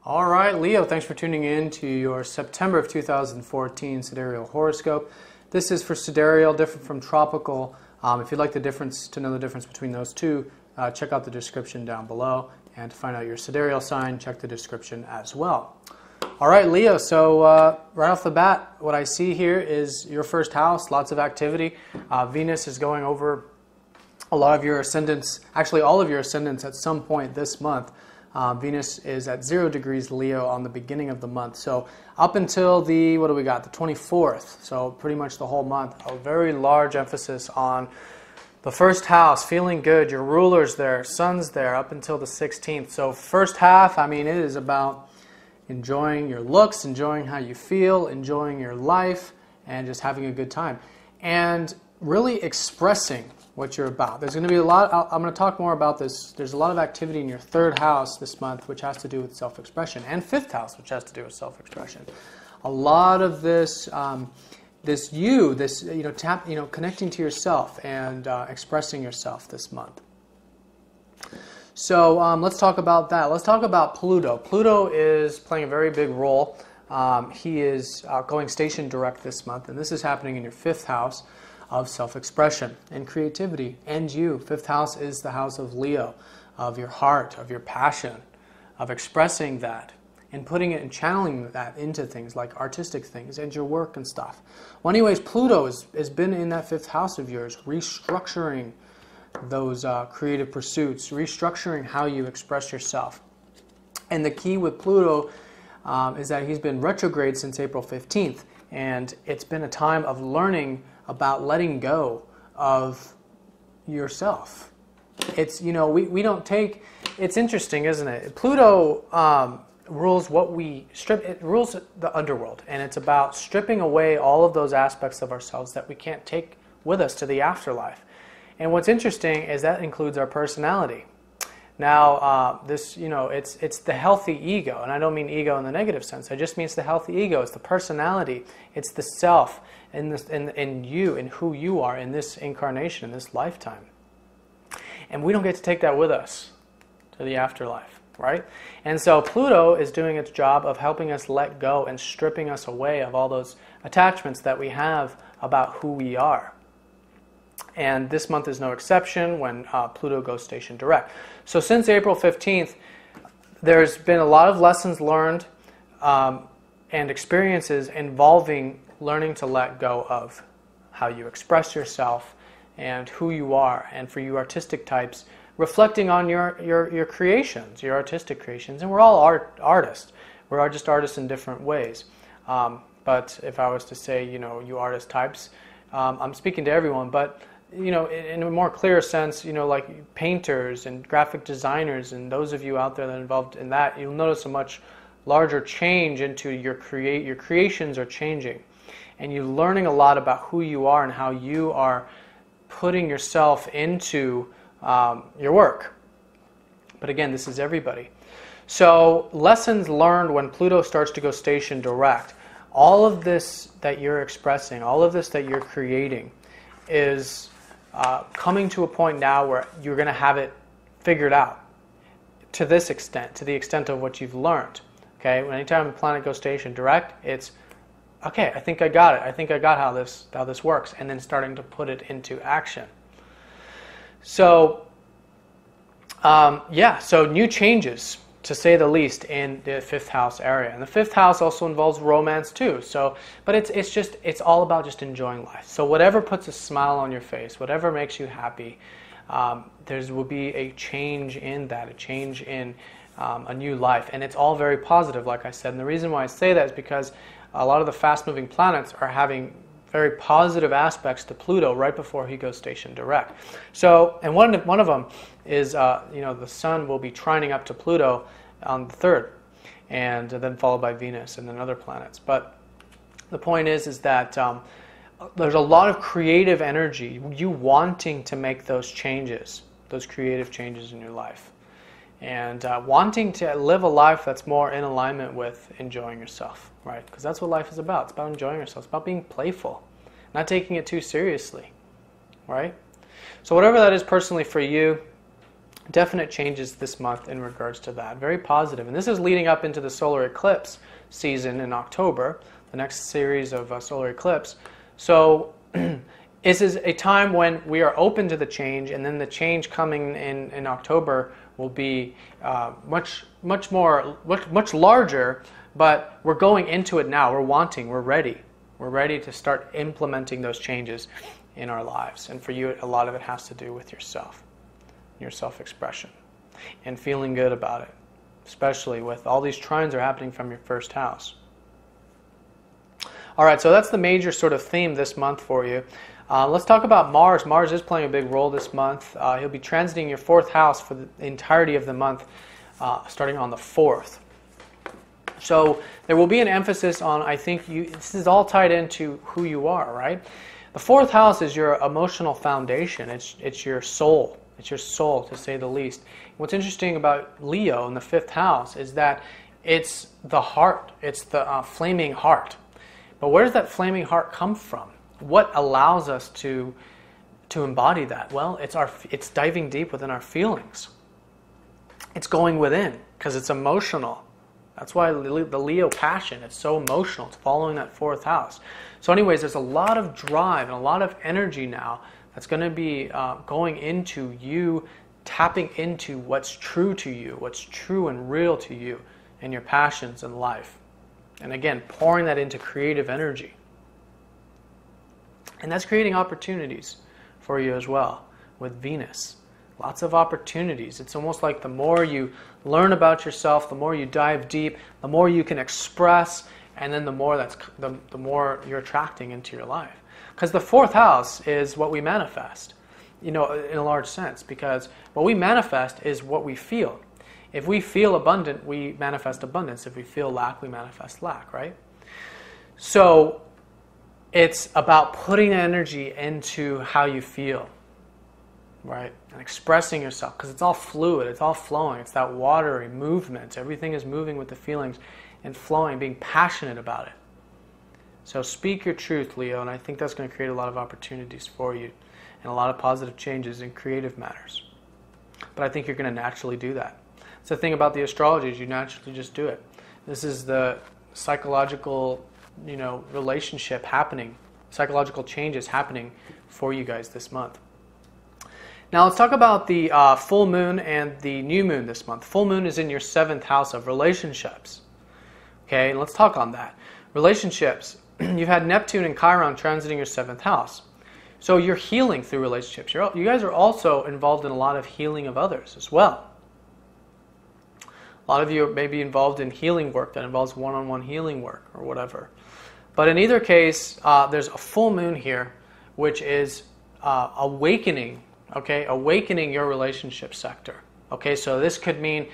All right, Leo, thanks for tuning in to your September of 2014 Sidereal Horoscope. This is for Sidereal, different from tropical. If you'd like to know the difference between those two, check out the description down below. And to find out your Sidereal sign, check the description as well. All right, Leo, so right off the bat, what I see here is your first house, lots of activity. Venus is going over a lot of your ascendants, actually all of your ascendants at some point this month. Venus is at 0 degrees Leo on the beginning of the month. So up until the, what do we got, the 24th, so pretty much the whole month, a very large emphasis on the first house, feeling good, your ruler's there, sun's there up until the 16th. So first half, I mean, it is about enjoying your looks, enjoying how you feel, enjoying your life, and just having a good time. And really expressing what you're about. There's going to be a lot, I'm going to talk more about this. There's a lot of activity in your third house this month, which has to do with self-expression, and fifth house, which has to do with self-expression. A lot of this, connecting to yourself and expressing yourself this month. So let's talk about that. Let's talk about Pluto. Pluto is playing a very big role. He is going station direct this month, and this is happening in your fifth house of self-expression and creativity. And you, fifth house is the house of Leo, of your heart, of your passion, of expressing that and putting it and channeling that into things like artistic things and your work and stuff. Well, anyways, Pluto has been in that fifth house of yours, restructuring those creative pursuits, restructuring how you express yourself. And the key with Pluto is that he's been retrograde since April 15th, and it's been a time of learning about letting go of yourself. It's, we don't take, it's interesting, isn't it? Pluto rules what we strip, it rules the underworld, and it's about stripping away all of those aspects of ourselves that we can't take with us to the afterlife. And what's interesting is that includes our personality. Now, it's the healthy ego, and I don't mean ego in the negative sense. I just mean it's the healthy ego. It's the personality. It's the self, in you, and who you are in this incarnation, in this lifetime. And we don't get to take that with us to the afterlife, right? And so Pluto is doing its job of helping us let go and stripping us away of all those attachments that we have about who we are. And this month is no exception when Pluto goes station direct. So since April 15th, there's been a lot of lessons learned and experiences involving learning to let go of how you express yourself and who you are. And for you artistic types, reflecting on your creations, your artistic creations. And we're all artists. We're just artists in different ways. But if I was to say, you artist types, I'm speaking to everyone, but in a more clear sense, like painters and graphic designers and those of you out there that are involved in that, you'll notice a much larger change into your creations are changing. And you're learning a lot about who you are and how you are putting yourself into your work. But again, this is everybody. So lessons learned when Pluto starts to go station direct. All of this that you're expressing, all of this that you're creating is coming to a point now where you're going to have it figured out to this extent, to the extent of what you've learned. Okay, anytime a planet goes station direct, it's, okay, I think I got it. I think I got how this works, and then starting to put it into action. So, so new changes, to say the least, in the fifth house area. And the fifth house also involves romance too. So, but it's all about just enjoying life. So whatever puts a smile on your face, whatever makes you happy, there will be a change in that, a change in a new life. And it's all very positive, like I said. And the reason why I say that is because a lot of the fast-moving planets are having very positive aspects to Pluto right before he goes station direct. So, and one of them is, the Sun will be trining up to Pluto on the 3rd, and then followed by Venus and then other planets. But the point is that there's a lot of creative energy, you wanting to make those changes, those creative changes in your life, and wanting to live a life that's more in alignment with enjoying yourself, right? Because that's what life is about. It's about enjoying yourself. It's about being playful, not taking it too seriously, right? So whatever that is personally for you, definite changes this month in regards to that. Very positive. And this is leading up into the solar eclipse season in October, the next series of solar eclipse. So this is a time when we are open to the change, and then the change coming in October will be much larger, but we're going into it now. We're ready. We're ready to start implementing those changes in our lives. And for you, a lot of it has to do with yourself, your self-expression, and feeling good about it, especially with all these trines are happening from your first house. All right, so that's the major sort of theme this month for you. Let's talk about Mars. Mars is playing a big role this month. He'll be transiting your 4th house for the entirety of the month, starting on the 4th. So there will be an emphasis on, I think, this is all tied into who you are, right? The 4th house is your emotional foundation. It's your soul. It's your soul, to say the least. What's interesting about Leo in the 5th house is that it's the heart. It's the flaming heart. But where does that flaming heart come from? What allows us to embody that? Well, it's diving deep within our feelings. It's going within because it's emotional. That's why the Leo passion, it's so emotional. It's following that 4th house. So anyways, there's a lot of drive and a lot of energy now that's going to be going into you, tapping into what's true to you, what's true and real to you, and your passions in life. And again, pouring that into creative energy. And that's creating opportunities for you as well with Venus. Lots of opportunities. It's almost like the more you learn about yourself, the more you dive deep, the more you can express, and then the more you're attracting into your life. Because the 4th house is what we manifest, in a large sense, because what we manifest is what we feel. If we feel abundant, we manifest abundance. If we feel lack, we manifest lack, right? So it's about putting energy into how you feel, right? And expressing yourself, because it's all fluid, it's all flowing. It's that watery movement. Everything is moving with the feelings and flowing, being passionate about it. So speak your truth, Leo, and I think that's going to create a lot of opportunities for you and a lot of positive changes in creative matters. But I think you're going to naturally do that. It's the thing about the astrology is you naturally just do it. This is the psychological, relationship happening, psychological changes happening for you guys this month. Now let's talk about the full moon and the new moon this month. Full moon is in your 7th house of relationships. Okay, and let's talk on that. Relationships. You've had Neptune and Chiron transiting your 7th house. So you're healing through relationships. You guys are also involved in a lot of healing of others as well. A lot of you may be involved in healing work that involves one-on-one healing work or whatever. But in either case, there's a full moon here, which is awakening, okay? Awakening your relationship sector. Okay, so this could mean,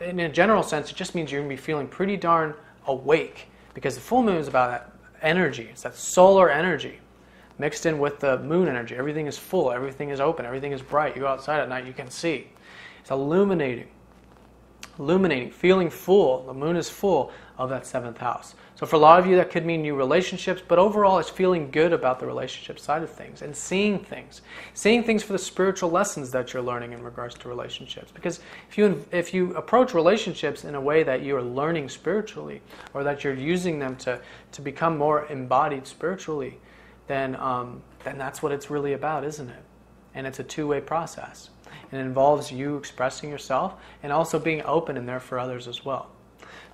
in a general sense, it just means you're going to be feeling pretty darn awake, because the full moon is about that energy. It's that solar energy mixed in with the moon energy. Everything is full, everything is open, everything is bright. You go outside at night, you can see. It's illuminating, feeling full. The moon is full of that 7th house. So for a lot of you, that could mean new relationships, but overall it's feeling good about the relationship side of things and seeing things for the spiritual lessons that you're learning in regards to relationships. Because if you approach relationships in a way that you are learning spiritually, or that you're using them to become more embodied spiritually, then that's what it's really about, isn't it? And it's a two-way process. It involves you expressing yourself and also being open in there for others as well.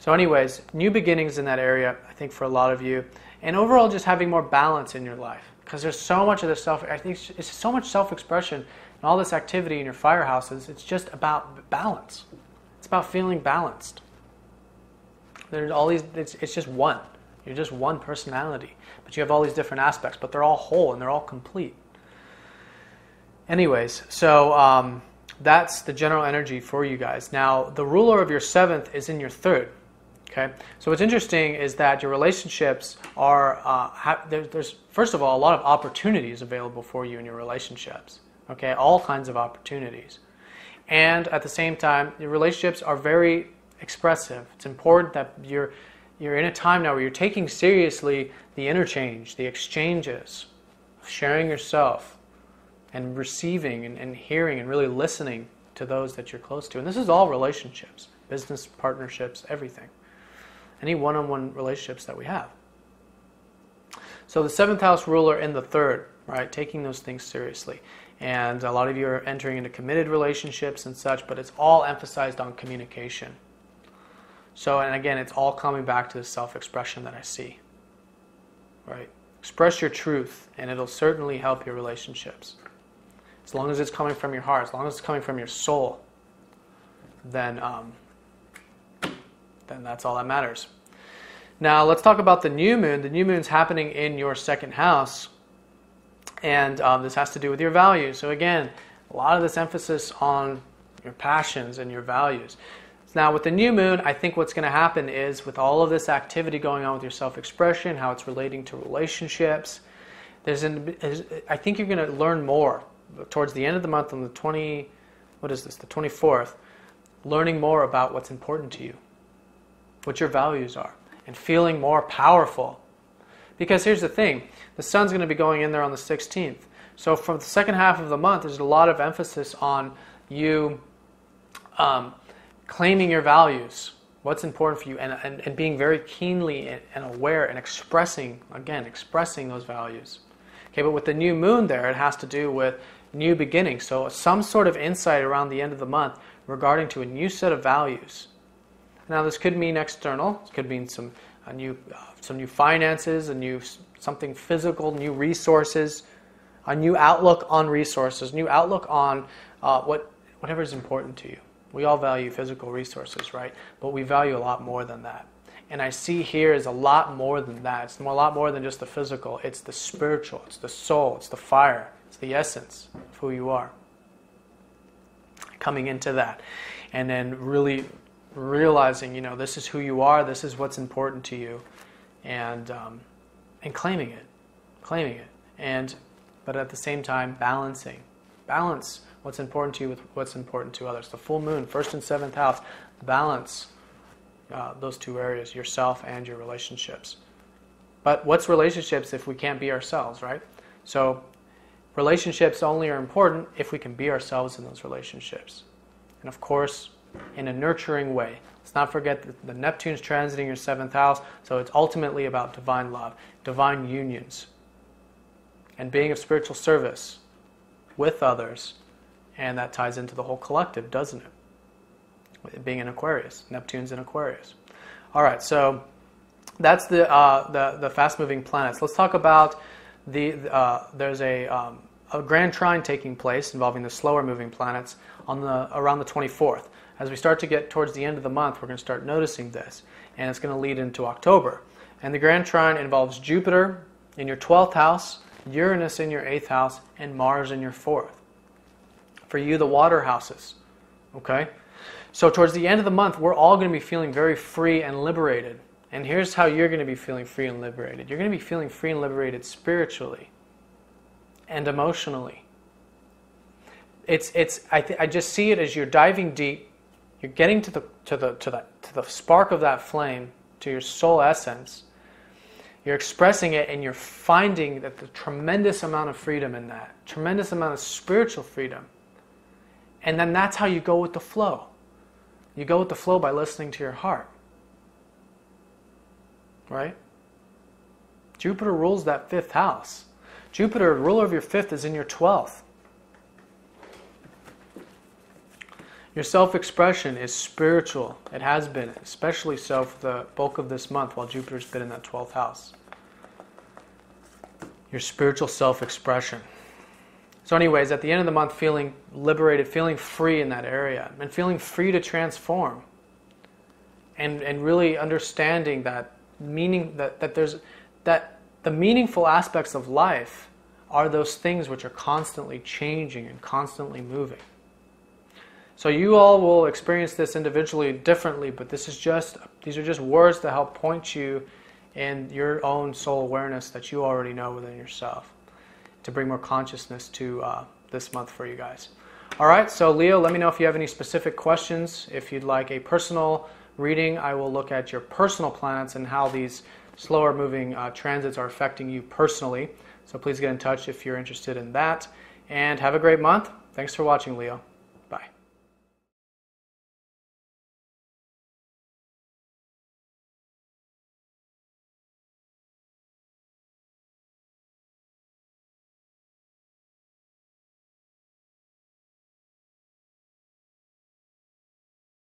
So anyways, new beginnings in that area, I think, for a lot of you. And overall, just having more balance in your life. Because there's so much of this I think it's so much self-expression and all this activity in your fire houses. It's just about balance. It's about feeling balanced. There's all these, it's just one. You're just one personality. But you have all these different aspects, but they're all whole and they're all complete. Anyways, so that's the general energy for you guys. Now, the ruler of your 7th is in your 3rd. Okay, so what's interesting is that your relationships are, there's first of all a lot of opportunities available for you in your relationships. Okay, all kinds of opportunities. And at the same time, your relationships are very expressive. It's important that you're in a time now where you're taking seriously the interchange, the exchanges, sharing yourself, and receiving and hearing and really listening to those that you're close to. And this is all relationships, business partnerships, everything. Any one-on-one relationships that we have. So the 7th house ruler in the 3rd, right, taking those things seriously. And a lot of you are entering into committed relationships and such, but it's all emphasized on communication. So, and again, it's all coming back to the self-expression that I see, right? Express your truth, and it'll certainly help your relationships. As long as it's coming from your heart, as long as it's coming from your soul, then that's all that matters. Now, let's talk about the new moon. The new moon's happening in your 2nd house, and this has to do with your values. So again, a lot of this emphasis on your passions and your values. Now, with the new moon, I think what's going to happen is, with all of this activity going on with your self-expression, how it's relating to relationships, I think you're going to learn more towards the end of the month on the 24th, learning more about what's important to you, what your values are, and feeling more powerful. Because here's the thing, the sun's going to be going in there on the 16th. So for the second half of the month, there's a lot of emphasis on you claiming your values, what's important for you, and being very keenly and aware and expressing those values. Okay, but with the new moon there, it has to do with new beginnings. So some sort of insight around the end of the month regarding to a new set of values. Now this could mean external, it could mean some new finances, something physical, new resources, a new outlook on resources, new outlook on whatever is important to you. We all value physical resources, right? But we value a lot more than that. And I see here is a lot more than that. It's a lot more than just the physical. It's the spiritual, it's the soul, it's the fire, it's the essence of who you are. Coming into that. And then really realizing, this is who you are, this is what's important to you. And claiming it. But at the same time, balancing. Balance what's important to you with what's important to others. The full moon, 1st and 7th house, balance those two areas, yourself and your relationships. But what's relationships if we can't be ourselves, right? So relationships only are important if we can be ourselves in those relationships. And of course, in a nurturing way. Let's not forget that the Neptune's transiting your 7th house, so it's ultimately about divine love, divine unions, and being of spiritual service with others. And that ties into the whole collective, doesn't it? Being in Aquarius. Neptune's in Aquarius. All right, so that's the fast-moving planets. Let's talk about there's a grand trine taking place involving the slower-moving planets around the 24th. As we start to get towards the end of the month, we're going to start noticing this, and it's going to lead into October. And the grand trine involves Jupiter in your 12th house, Uranus in your 8th house, and Mars in your 4th. For you, the water houses. Okay? So towards the end of the month, we're all going to be feeling very free and liberated. And here's how you're going to be feeling free and liberated. You're going to be feeling free and liberated spiritually and emotionally. I just see it as you're diving deep. You're getting to the spark of that flame, to your soul essence. You're expressing it, and you're finding that the tremendous amount of freedom in that, tremendous amount of spiritual freedom. And then that's how you go with the flow. You go with the flow by listening to your heart. Right? Jupiter rules that 5th house. Jupiter, ruler of your 5th, is in your 12th. Your self-expression is spiritual. It has been, especially so for the bulk of this month while Jupiter's been in that 12th house. Your spiritual self-expression. So anyways, at the end of the month, feeling liberated, feeling free in that area, and feeling free to transform. And really understanding that meaning that the meaningful aspects of life are those things which are constantly changing and constantly moving. So you all will experience this individually differently, but these are just words to help point you in your own soul awareness that you already know within yourself, to bring more consciousness to this month for you guys. All right, so Leo, let me know if you have any specific questions. If you'd like a personal reading, I will look at your personal planets and how these slower moving transits are affecting you personally. So please get in touch if you're interested in that. And have a great month. Thanks for watching, Leo.